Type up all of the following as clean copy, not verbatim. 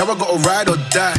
Now I gotta ride or die.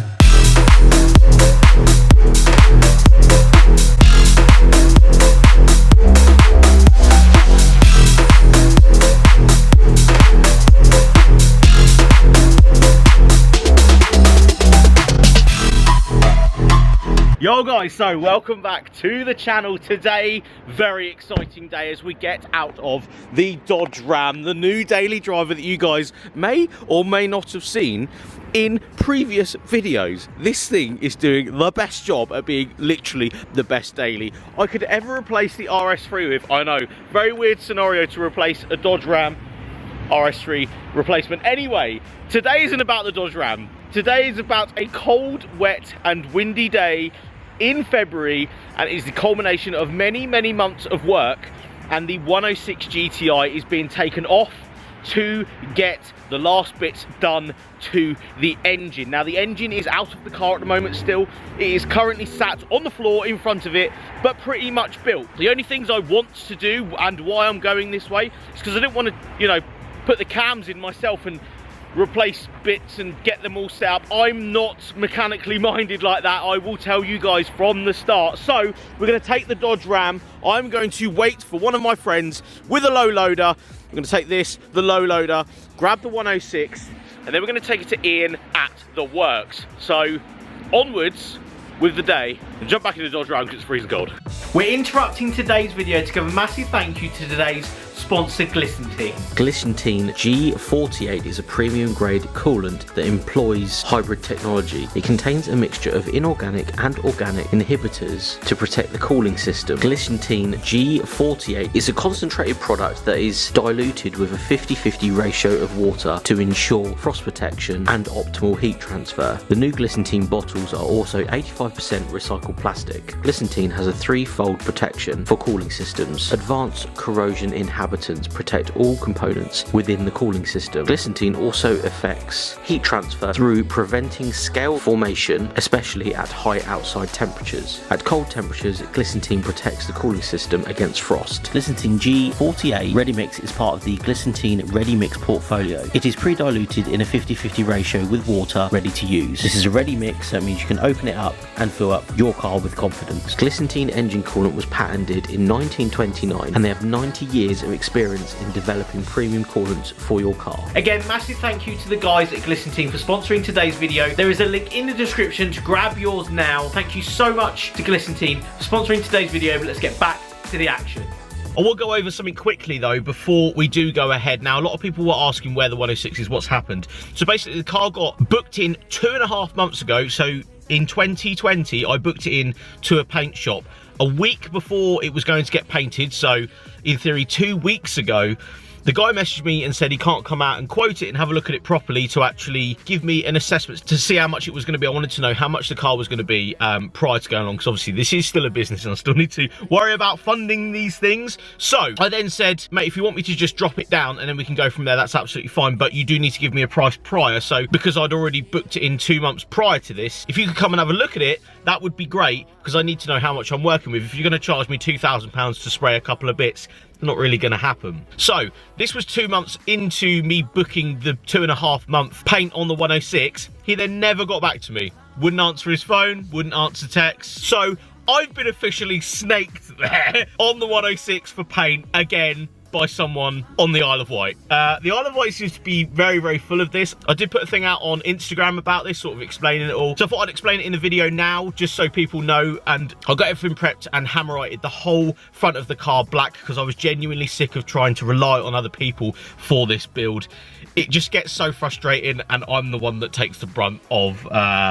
Yo guys, so welcome back to the channel. Today, very exciting day as we get out of the Dodge Ram, the new daily driver that you guys may or may not have seen in previous videos. This thing is doing the best job at being literally the best daily I could ever replace the RS3 with. I know, very weird scenario to replace a Dodge Ram RS3 replacement. Anyway, today isn't about the Dodge Ram. Today is about a cold, wet and windy day in February, and it is the culmination of many months of work, and the 106 GTI is being taken off to get the last bits done to the engine. Now the engine is out of the car at the moment still. It is currently sat on the floor in front of it, but pretty much built. The only things I want to do and why I'm going this way is because I didn't want to, you know, put the cams in myself and replace bits and get them all set up. I'm not mechanically minded like that, I will tell you guys from the start. So we're going to take the Dodge Ram. I'm going to wait for one of my friends with a low loader. I'm going to take this, the low loader, grab the 106, and then we're going to take it to Ian at the works. So onwards with the day, and jump back in the Dodge Ram because it's freezing cold. We're interrupting today's video to give a massive thank you to today's sponsor, Glysantin. Glysantin G48 is a premium grade coolant that employs hybrid technology. It contains a mixture of inorganic and organic inhibitors to protect the cooling system. Glysantin G48 is a concentrated product that is diluted with a 50-50 ratio of water to ensure frost protection and optimal heat transfer. The new Glysantin bottles are also 85% recycled plastic. Glysantin has a threefold protection for cooling systems. Advanced corrosion inhabitants protect all components within the cooling system. Glysantin also affects heat transfer through preventing scale formation, especially at high outside temperatures. At cold temperatures, Glysantin protects the cooling system against frost. Glysantin G48 Ready Mix is part of the Glysantin Ready Mix portfolio. It is pre-diluted in a 50-50 ratio with water, ready to use. This is a ready mix, so that means you can open it up and fill up your car with confidence. Glysantin engine coolant was patented in 1929, and they have 90 years of experience in developing premium coolants for your car. Again, massive thank you to the guys at Glysantin for sponsoring today's video. There is a link in the description to grab yours now. Thank you so much to Glysantin for sponsoring today's video, but let's get back to the action. I will go over something quickly though before we do go ahead. Now, a lot of people were asking where the 106 is, what's happened. So basically the car got booked in 2.5 months ago. So in 2020, I booked it in to a paint shop a week before it was going to get painted. So in theory, 2 weeks ago, the guy messaged me and said he can't come out and quote it and have a look at it properly to actually give me an assessment to see how much it was going to be. I wanted to know how much the car was going to be prior to going along, because obviously this is still a business and I still need to worry about funding these things. So I then said, mate, if you want me to just drop it down and then we can go from there, that's absolutely fine, but you do need to give me a price prior. So because I'd already booked it in 2 months prior to this, if you could come and have a look at it, that would be great, because I need to know how much I'm working with. If you're going to charge me £2,000 to spray a couple of bits, not really going to happen. So this was 2 months into me booking the 2.5 month paint on the 106. He then never got back to me. Wouldn't answer his phone, wouldn't answer texts. So I've been officially snaked there on the 106 for paint again by someone on the Isle of Wight. The Isle of Wight seems to be very full of this. I did put a thing out on Instagram about this, sort of explaining it all. So I thought I'd explain it in the video now, just so people know. And I got everything prepped and hammer-ited the whole front of the car black, because I was genuinely sick of trying to rely on other people for this build. It just gets so frustrating, and I'm the one that takes the brunt of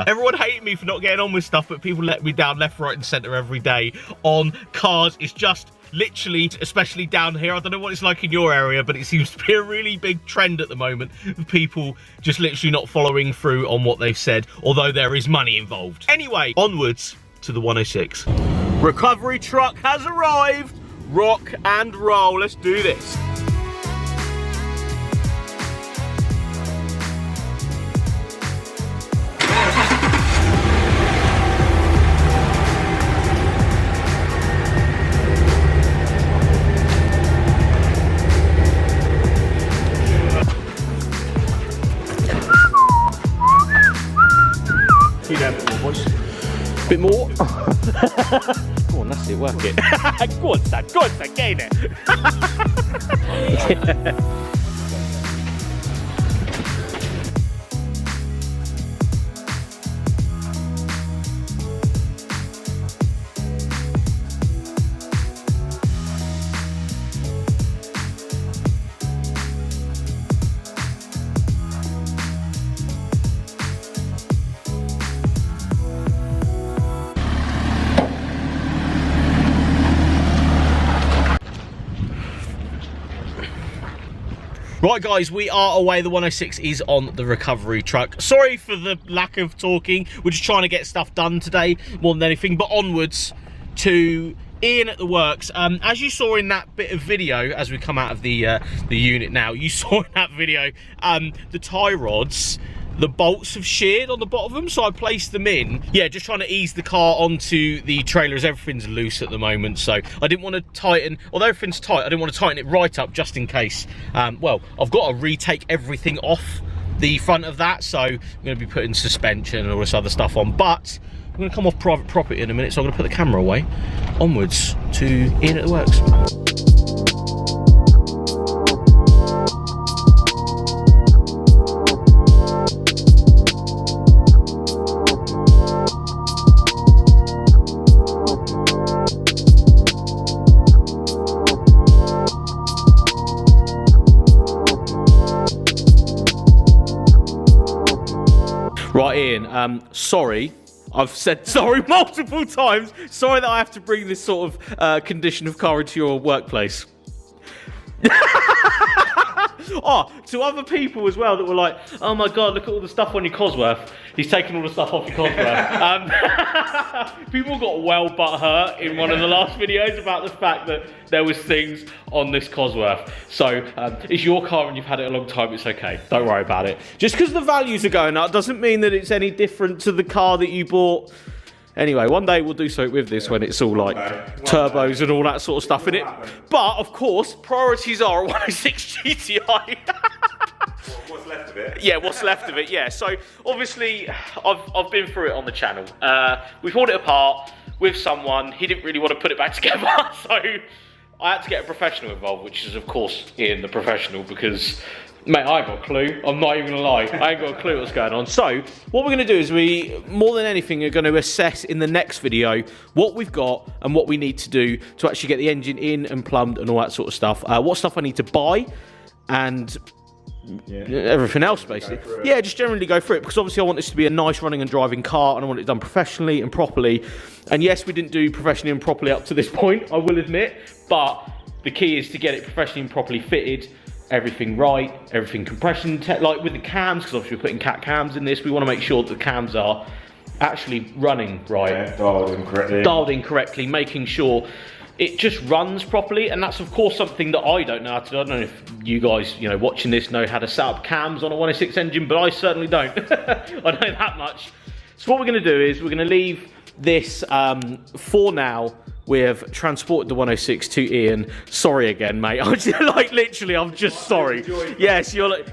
everyone hating me for not getting on with stuff, but people let me down left, right and centre every day on cars. It's just literally, especially down here, I don't know what it's like in your area, but it seems to be a really big trend at the moment of people just literally not following through on what they've said, although there is money involved. Anyway, onwards to the 106. Recovery truck has arrived. Rock and roll, let's do this. You know a bit more, boys. Bit more. Go on, that's it, work it. Go on, son, get in it. Right guys, we are away. The 106 is on the recovery truck. Sorry for the lack of talking. We're just trying to get stuff done today more than anything, but onwards to Ian at the works. As you saw in that bit of video, as we come out of the unit now, you saw in that video, the tie rods, the bolts have sheared on the bottom of them, so I placed them in. Yeah, just trying to ease the car onto the trailer as everything's loose at the moment, so I didn't want to tighten, although everything's tight, I didn't want to tighten it right up just in case. Well, I've got to retake everything off the front of that, so I'm going to be putting suspension and all this other stuff on, but I'm going to come off private property in a minute, so I'm going to put the camera away. Onwards to Ian at the works. Right, Ian, sorry. I've said sorry multiple times. Sorry that I have to bring this sort of condition of car into your workplace. Oh, to other people as well that were like, oh my God, look at all the stuff on your Cosworth. He's taking all the stuff off your Cosworth. People got well butthurt in one of the last videos about the fact that there was things on this Cosworth. So it's your car and you've had it a long time, it's okay. Don't worry about it. Just because the values are going up doesn't mean that it's any different to the car that you bought. Anyway, one day we'll do something with this when it's all like turbos and all that sort of stuff in it. But of course, priorities are a 106 GTI. What's left of it? Yeah, what's left of it, yeah. So obviously, I've been through it on the channel. We pulled it apart with someone. He didn't really want to put it back together, so I had to get a professional involved, which is of course Ian, the professional, because mate, I ain't got a clue. I'm not even gonna lie. I ain't got a clue what's going on. So what we're gonna do is we, more than anything, are gonna assess in the next video what we've got and what we need to do to actually get the engine in and plumbed and all that sort of stuff. What stuff I need to buy and everything else basically. Yeah, just generally go through it, because obviously I want this to be a nice running and driving car and I want it done professionally and properly. And yes, we didn't do professionally and properly up to this point, I will admit, but the key is to get it professionally and properly fitted. Everything right, everything compression, like with the cams, because obviously we're putting cat cams in this, we want to make sure that the cams are actually running right. Yeah, dialed in correctly. Dialed in correctly, making sure it just runs properly, and that's of course something that I don't know how to do. I don't know if you guys, you know, watching this know how to set up cams on a 106 engine, but I certainly don't. I know that much. So what we're going to do is we're going to leave this for now. We have transported the 106 to Ian. Sorry again, mate. I'm just, like literally, I'm just sorry. Yes, you're like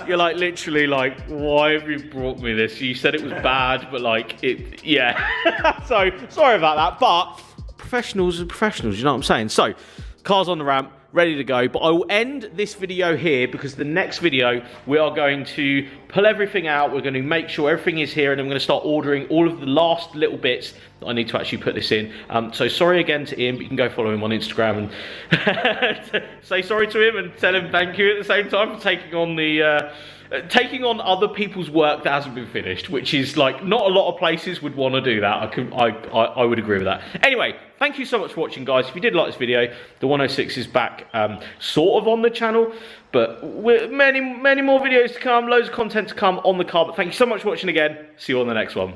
literally like, why have you brought me this? You said it was bad, but like it, yeah. So sorry about that. But professionals are professionals. You know what I'm saying? So car's on the ramp, ready to go. But I will end this video here because the next video we are going to pull everything out. We're going to make sure everything is here, and I'm going to start ordering all of the last little bits that I need to actually put this in. So sorry again to Ian, but you can go follow him on Instagram and say sorry to him and tell him thank you at the same time for taking on the taking on other people's work that hasn't been finished, which is like not a lot of places would want to do that. I would agree with that. Anyway, thank you so much for watching, guys. If you did like this video, the 106 is back sort of on the channel, but with many more videos to come, loads of content to come on the car. But thank you so much for watching again. See you on the next one.